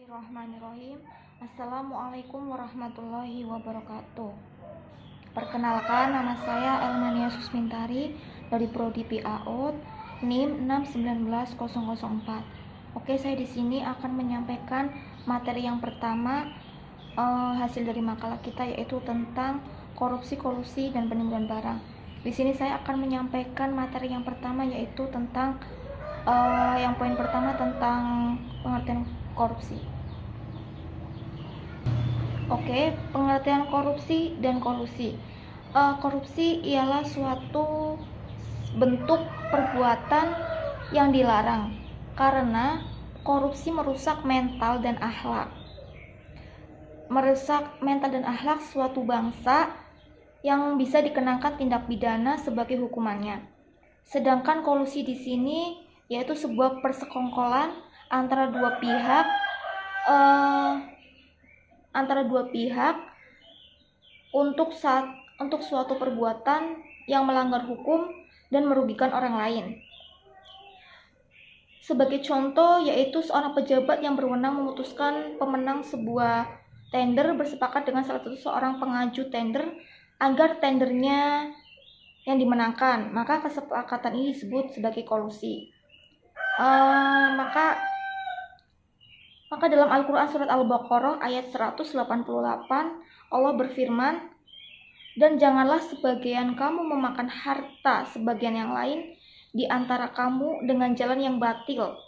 Bismillahirrahmanirrahim. Assalamualaikum warahmatullahi wabarakatuh. Perkenalkan, nama saya Elmania Susmintari dari Prodi PAUD NIM 619.004. Oke, saya di sini akan menyampaikan materi yang pertama, hasil dari makalah kita, yaitu tentang korupsi, kolusi, dan penimbunan barang. Di sini saya akan menyampaikan materi yang pertama, yaitu tentang yang poin pertama tentang pengertian korupsi. Oke, pengertian korupsi dan kolusi. Korupsi ialah suatu bentuk perbuatan yang dilarang karena korupsi merusak mental dan akhlak. Merusak mental dan akhlak suatu bangsa yang bisa dikenakan tindak pidana sebagai hukumannya. Sedangkan kolusi di sini yaitu sebuah persekongkolan antara dua pihak untuk suatu perbuatan yang melanggar hukum dan merugikan orang lain. Sebagai contoh, yaitu seorang pejabat yang berwenang memutuskan pemenang sebuah tender bersepakat dengan salah satu seorang pengaju tender agar tendernya yang dimenangkan, maka kesepakatan ini disebut sebagai kolusi. Maka dalam Al-Quran surat Al-Baqarah ayat 188 Allah berfirman, "Dan janganlah sebagian kamu memakan harta sebagian yang lain di antara kamu dengan jalan yang batil,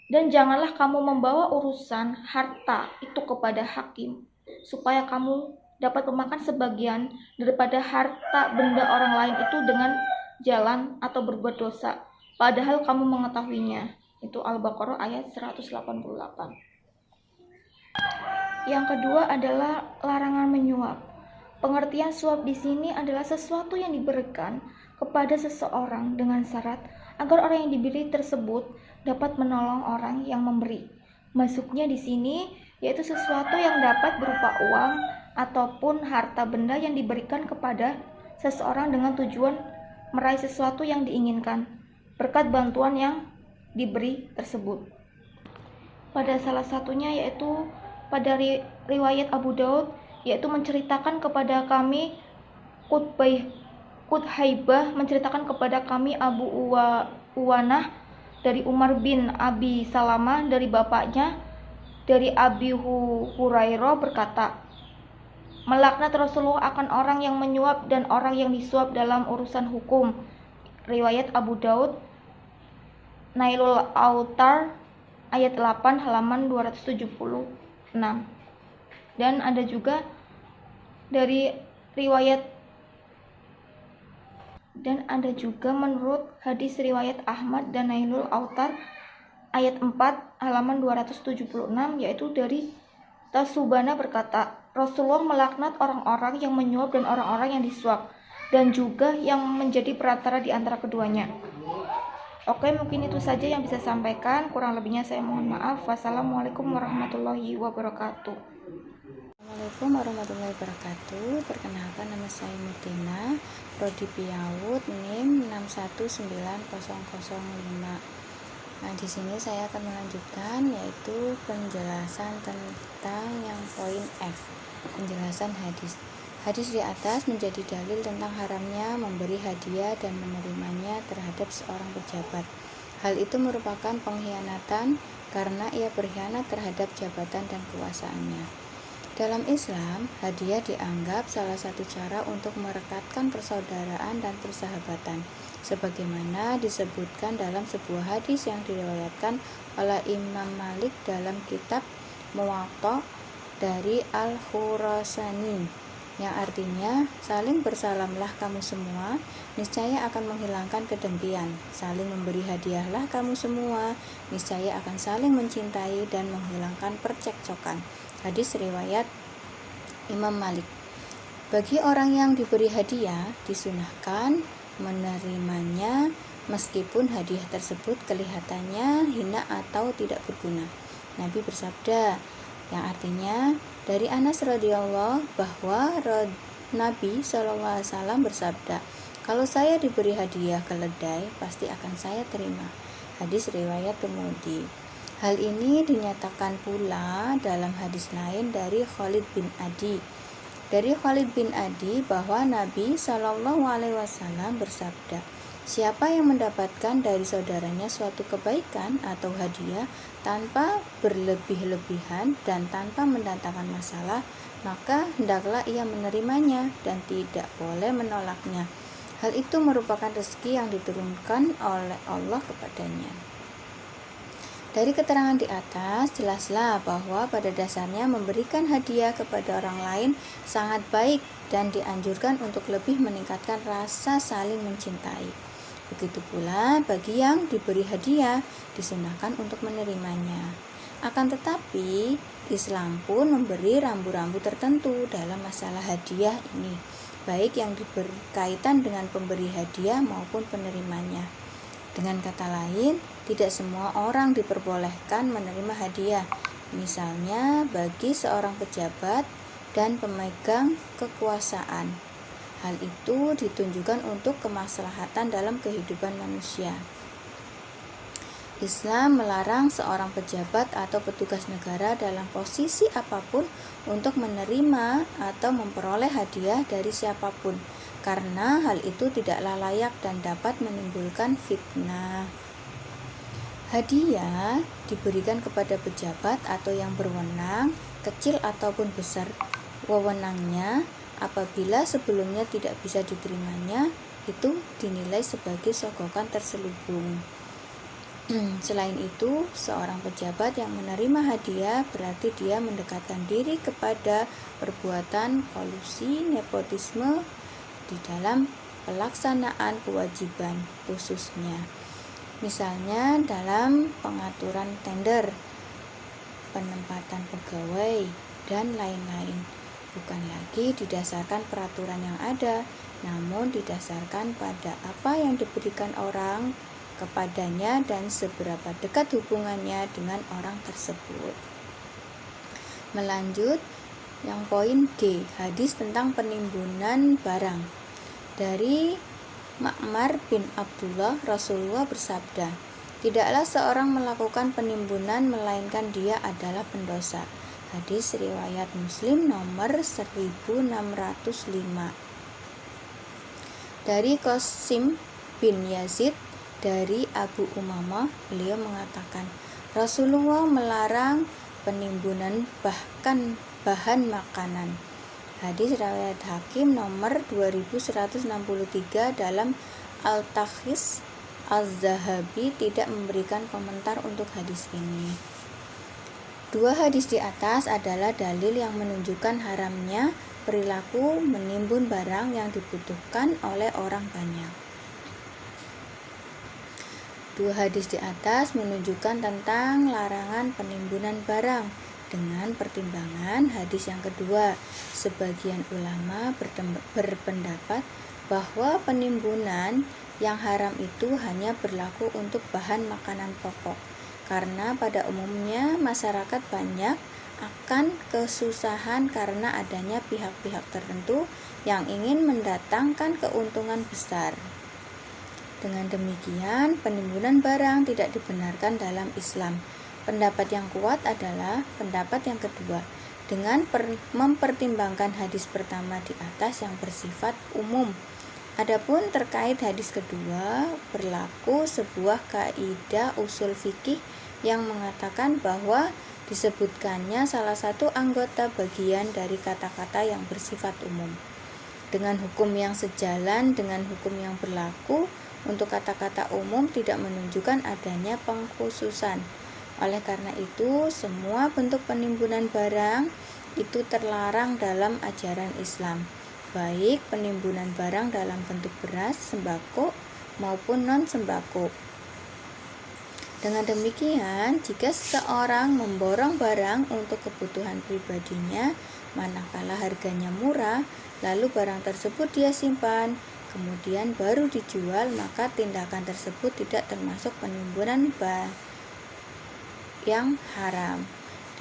dan janganlah kamu membawa urusan harta itu kepada hakim, supaya kamu dapat memakan sebagian daripada harta benda orang lain itu dengan jalan atau berbuat dosa, padahal kamu mengetahuinya." Itu Al-Baqarah ayat 188. Yang kedua adalah larangan menyuap. Pengertian suap di sini adalah sesuatu yang diberikan kepada seseorang dengan syarat agar orang yang diberi tersebut dapat menolong orang yang memberi. Masuknya di sini yaitu sesuatu yang dapat berupa uang ataupun harta benda yang diberikan kepada seseorang dengan tujuan meraih sesuatu yang diinginkan berkat bantuan yang diberi tersebut. Pada salah satunya yaitu pada riwayat Abu Daud, yaitu menceritakan kepada kami Quthaibah menceritakan kepada kami Abu Uwanah dari Umar bin Abi Salamah dari bapaknya dari Abi Hurairah berkata, "Melaknat Rasulullah akan orang yang menyuap dan orang yang disuap dalam urusan hukum." Riwayat Abu Daud Nailul Autar ayat 8 halaman 276. Dan ada juga dari riwayat menurut hadis riwayat Ahmad dan Nailul Autar ayat 4 halaman 276, yaitu dari Tasubana berkata, "Rasulullah melaknat orang-orang yang menyuap dan orang-orang yang disuap, dan juga yang menjadi perantara di antara keduanya." Oke, mungkin itu saja yang bisa saya sampaikan. Kurang lebihnya saya mohon maaf. Wassalamualaikum warahmatullahi wabarakatuh. Assalamualaikum warahmatullahi wabarakatuh. Perkenalkan, nama saya Mutina, Prodi PAUD NIM 619.005. Nah, di sini saya akan melanjutkan yaitu penjelasan tentang yang poin F, penjelasan hadis. Hadis di atas menjadi dalil tentang haramnya memberi hadiah dan menerimanya terhadap seorang pejabat. Hal itu merupakan pengkhianatan karena ia berkhianat terhadap jabatan dan kekuasaannya. Dalam Islam, hadiah dianggap salah satu cara untuk merekatkan persaudaraan dan persahabatan, sebagaimana disebutkan dalam sebuah hadis yang diriwayatkan oleh Imam Malik dalam kitab Muwatta dari Al-Khurasani, yang artinya, "Saling bersalamlah kamu semua, niscaya akan menghilangkan kedengkian. Saling memberi hadiahlah kamu semua, niscaya akan saling mencintai dan menghilangkan percekcokan." Hadis riwayat Imam Malik. Bagi orang yang diberi hadiah, disunahkan menerimanya meskipun hadiah tersebut kelihatannya hina atau tidak berguna. Nabi bersabda, yang artinya dari Anas radhiyallahu bahwa Nabi SAW bersabda, "Kalau saya diberi hadiah keledai, pasti akan saya terima." Hadis riwayat Tirmidzi. Hal ini dinyatakan pula dalam hadis lain dari Khalid bin Adi. Dari Khalid bin Adi bahwa Nabi Shallallahu Alaihi Wasallam bersabda, siapa yang mendapatkan dari saudaranya suatu kebaikan atau hadiah tanpa berlebih-lebihan dan tanpa mendatangkan masalah, maka hendaklah ia menerimanya dan tidak boleh menolaknya. Hal itu merupakan rezeki yang diturunkan oleh Allah kepadanya. Dari keterangan di atas, jelaslah bahwa pada dasarnya memberikan hadiah kepada orang lain sangat baik dan dianjurkan untuk lebih meningkatkan rasa saling mencintai. Begitu pula bagi yang diberi hadiah, disunahkan untuk menerimanya. Akan tetapi, Islam pun memberi rambu-rambu tertentu dalam masalah hadiah ini, baik yang berkaitan dengan pemberi hadiah maupun penerimanya. Dengan kata lain, tidak semua orang diperbolehkan menerima hadiah. Misalnya bagi seorang pejabat dan pemegang kekuasaan. Hal itu ditunjukkan untuk kemaslahatan dalam kehidupan manusia. Islam melarang seorang pejabat atau petugas negara dalam posisi apapun untuk menerima atau memperoleh hadiah dari siapapun, karena hal itu tidaklah layak dan dapat menimbulkan fitnah. Hadiah diberikan kepada pejabat atau yang berwenang, kecil ataupun besar wewenangnya, apabila sebelumnya tidak bisa diterimanya, itu dinilai sebagai sogokan terselubung. Selain itu, seorang pejabat yang menerima hadiah berarti dia mendekatkan diri kepada perbuatan kolusi nepotisme di dalam pelaksanaan kewajiban khususnya. Misalnya dalam pengaturan tender, penempatan pegawai, dan lain-lain. Bukan lagi didasarkan peraturan yang ada, namun didasarkan pada apa yang diberikan orang kepadanya dan seberapa dekat hubungannya dengan orang tersebut. Melanjut, yang poin G, hadis tentang penimbunan barang. Dari Ma'mar bin Abdullah, Rasulullah bersabda, tidaklah seorang melakukan penimbunan melainkan dia adalah pendosa. Hadis riwayat Muslim nomor 1605. Dari Qasim bin Yazid dari Abu Umamah, beliau mengatakan, Rasulullah melarang penimbunan bahkan bahan makanan. Hadis riwayat Hakim nomor 2163 dalam Al-Takhis. Az-Zahabi tidak memberikan komentar untuk hadis ini. Dua hadis di atas adalah dalil yang menunjukkan haramnya perilaku menimbun barang yang dibutuhkan oleh orang banyak. Dua hadis di atas menunjukkan tentang larangan penimbunan barang dengan pertimbangan hadis yang kedua. Sebagian ulama berpendapat bahwa penimbunan yang haram itu hanya berlaku untuk bahan makanan pokok, karena pada umumnya masyarakat banyak akan kesusahan karena adanya pihak-pihak tertentu yang ingin mendatangkan keuntungan besar. Dengan demikian, penimbunan barang tidak dibenarkan dalam Islam. Pendapat yang kuat adalah pendapat yang kedua, dengan mempertimbangkan hadis pertama di atas yang bersifat umum. Adapun terkait hadis kedua, berlaku sebuah kaidah usul fikih yang mengatakan bahwa disebutkannya salah satu anggota bagian dari kata-kata yang bersifat umum. Dengan hukum yang sejalan dengan hukum yang berlaku untuk kata-kata umum tidak menunjukkan adanya pengkhususan. Oleh karena itu, semua bentuk penimbunan barang itu terlarang dalam ajaran Islam, baik penimbunan barang dalam bentuk beras, sembako, maupun non-sembako. Dengan demikian, jika seseorang memborong barang untuk kebutuhan pribadinya, manakala harganya murah, lalu barang tersebut dia simpan, kemudian baru dijual, maka tindakan tersebut tidak termasuk penimbunan yang haram.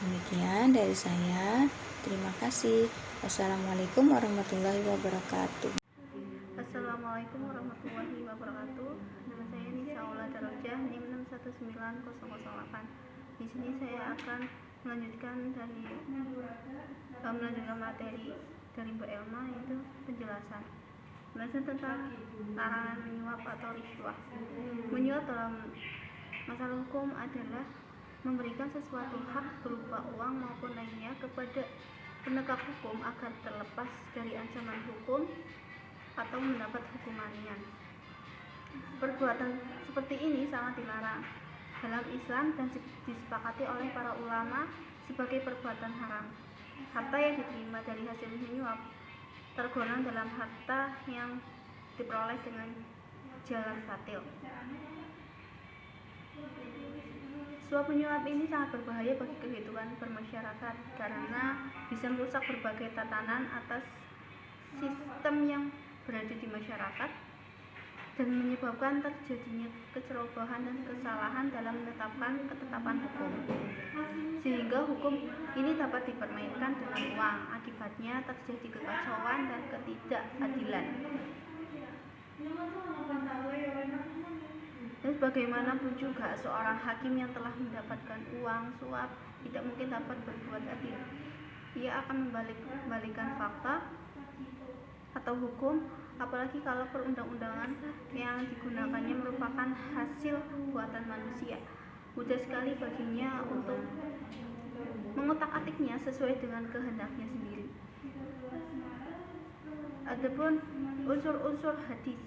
Demikian dari saya. Terima kasih. Wassalamualaikum warahmatullahi wabarakatuh. Assalamualaikum warahmatullahi wabarakatuh. Nama saya Nisa Aula Darojah, NIM 619008. Di sini saya akan melanjutkan materi dari Mbak Elma, yaitu penjelasan tentang larangan menyuap atau riswah. Menyuap dalam masalah hukum adalah memberikan sesuatu hak berupa uang maupun lainnya kepada penegak hukum agar terlepas dari ancaman hukum atau mendapat hukuman ringan. Perbuatan seperti ini sangat dilarang dalam Islam dan disepakati oleh para ulama sebagai perbuatan haram. Harta yang diterima dari hasil menyuap tergolong dalam harta yang diperoleh dengan jalan batil. Suap menyuap ini sangat berbahaya bagi kehidupan bermasyarakat karena bisa merusak berbagai tatanan atas sistem yang berada di masyarakat dan menyebabkan terjadinya kecerobohan dan kesalahan dalam menetapkan ketetapan hukum, sehingga hukum ini dapat dipermainkan dengan uang. Akibatnya terjadi kekacauan dan ketidakadilan. Dan bagaimanapun juga seorang hakim yang telah mendapatkan uang suap tidak mungkin dapat berbuat adil. Ia akan membalikkan fakta atau hukum, apalagi kalau perundang-undangan yang digunakannya merupakan hasil buatan manusia. Mudah sekali baginya untuk mengotak-atiknya sesuai dengan kehendaknya sendiri. Adapun unsur-unsur hadis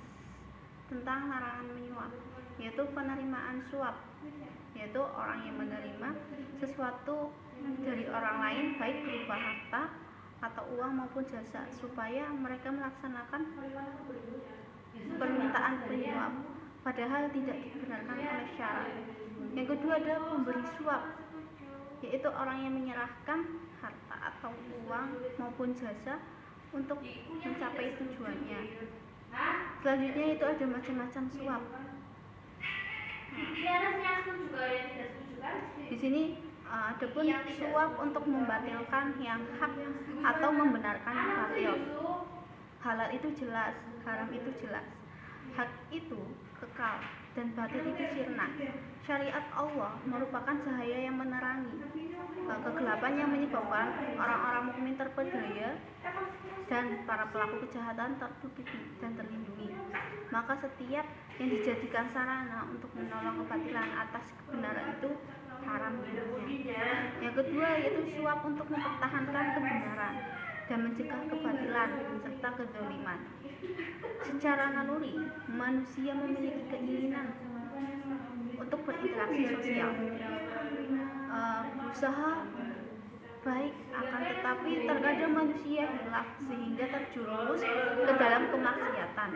tentang larangan menyuap, yaitu penerimaan suap, yaitu orang yang menerima sesuatu dari orang lain baik berupa harta atau uang maupun jasa supaya mereka melaksanakan permintaan penyuap padahal tidak dibenarkan oleh syarat. Yang kedua ada pemberi suap, yaitu orang yang menyerahkan harta atau uang maupun jasa untuk mencapai tujuannya. Selanjutnya itu ada macam-macam suap. Di sini adapun suap untuk membatalkan yang hak atau membenarkan yang batil. Halal itu jelas, haram itu jelas. Hak itu kekal dan batil itu sirna. Syariat Allah merupakan cahaya yang menerangi kegelapan yang menyebabkan orang-orang mukmin terpedaya dan para pelaku kejahatan tertutupi dan terlindungi. Maka setiap yang dijadikan sarana untuk menolong kebatilan atas kebenaran itu haram minumnya. Yang kedua yaitu suap untuk mempertahankan kebenaran dan mencegah kebatilan serta kezaliman. Secara naluri, manusia memiliki keinginan untuk berinteraksi sosial, berusaha baik, akan tetapi terkadang manusia hilaf sehingga terjerumus ke dalam kemaksiatan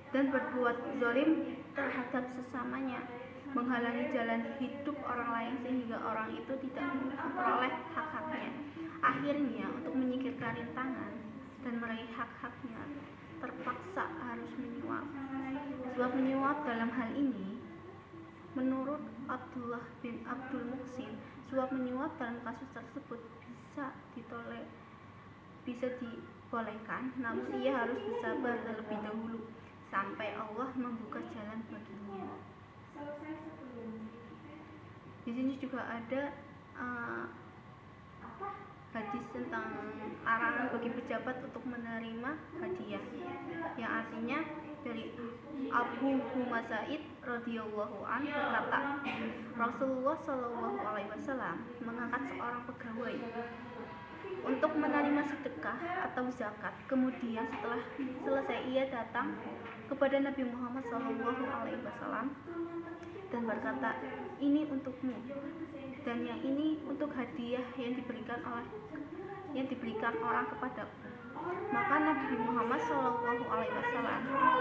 dan berbuat zalim terhadap sesamanya, menghalangi jalan hidup orang lain sehingga orang itu tidak memperoleh hak-haknya. Akhirnya untuk menyingkirkan rintangan dan meraih hak-haknya terpaksa harus menyuap. Suap menyuap dalam hal ini, menurut Abdullah bin Abdul Muhsin, suap menyuap dalam kasus tersebut bisa dibolehkan, namun ia harus bersabar terlebih dahulu sampai Allah membuka jalan baginya. Di sini juga ada hadis tentang larangan bagi pejabat untuk menerima hadiah, yang artinya dari Abu Humasaid radhiyallahu anhu berkata, Rasulullah Shallallahu alaihi wasallam mengangkat seorang pegawai untuk menerima sedekah atau zakat. Kemudian setelah selesai ia datang kepada Nabi Muhammad Shallallahu alaihi wasallam dan berkata, ini untukmu dan yang ini untuk hadiah yang diberikan orang kepadaku. Maka Nabi Muhammad SAW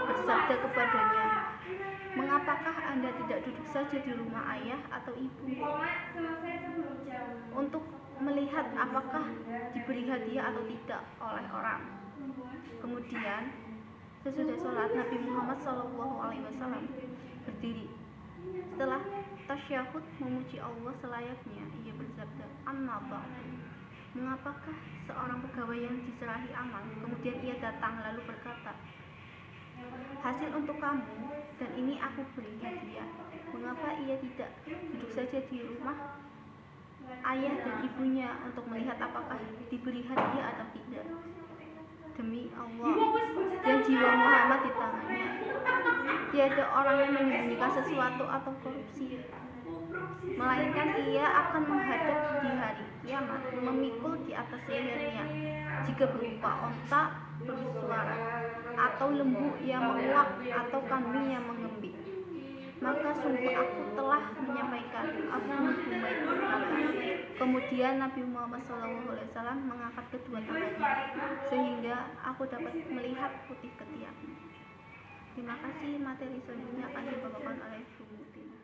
bersabda kepadanya, mengapakah Anda tidak duduk saja di rumah ayah atau ibu untuk melihat apakah diberi hadiah atau tidak oleh orang. Kemudian sesudah sholat Nabi Muhammad SAW berdiri. Setelah tasyahud memuji Allah selayaknya, ia bersabda, amma ba'du, mengapakah seorang pegawai yang diserahi amal kemudian ia datang lalu berkata, hasil untuk kamu, dan ini aku beri hadiah. Mengapa ia tidak duduk saja di rumah ayah dan ibunya untuk melihat apakah diberi hadiah atau tidak? Demi Allah, dan jiwa Muhammad di tangannya, tiada orang yang menyembunyikan sesuatu atau korupsi, melainkan ia akan menghadap di hari kiamat memikul di atas lehernya, jika berupa onta bersuara, atau lembu yang menguap, atau kambing yang mengembik. Maka sungguh aku telah menyampaikan, aku berkata. Kemudian Nabi Muhammad SAW mengangkat kedua tangannya sehingga aku dapat melihat putih ketiaknya. Terima kasih. Materi selanjutnya akan dibawakan oleh Bu Mutina.